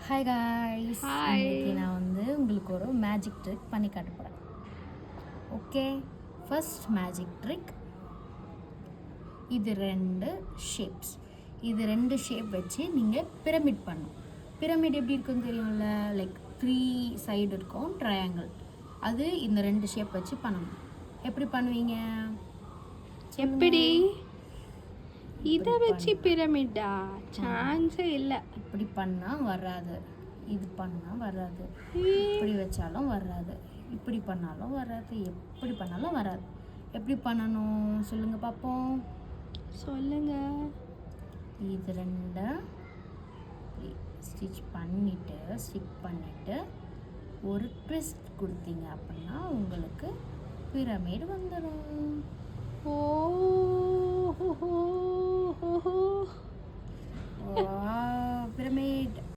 Hi guys, hi. இன்னைக்கு நான் உங்களுக்கு ஒரு மேஜிக் ட்ரிக் பண்ணி காட்ட போகிறேன். Okay, first magic trick. இது ரெண்டு ஷேப் வச்சு நீங்கள் பிரமிட் பண்ணணும். பிரமிட் எப்படி இருக்குன்னு தெரியும்ல, லைக் 3 சைடு இருக்கும் ட்ரையாங்கிள். அது இந்த ரெண்டு ஷேப் வச்சு பண்ணணும். எப்படி பண்ணுவீங்க? எப்படி இதை வச்சு பிரமிட்டா? சான்ஸே இல்லை. இப்படி பண்ணால் வராது, இது பண்ணால் வராது, இப்படி வச்சாலும் வராது, இப்படி பண்ணாலும் வராது, எப்படி பண்ணாலும் வராது. எப்படி பண்ணணும் சொல்லுங்க பார்ப்போம். சொல்லுங்க. இது ரெண்டை ஸ்டிக் பண்ணிவிட்டு ஒரு ட்விஸ்ட் கொடுத்தீங்க அப்படின்னா உங்களுக்கு பிரமிட் வந்துடும். ஓ பிரமிட்.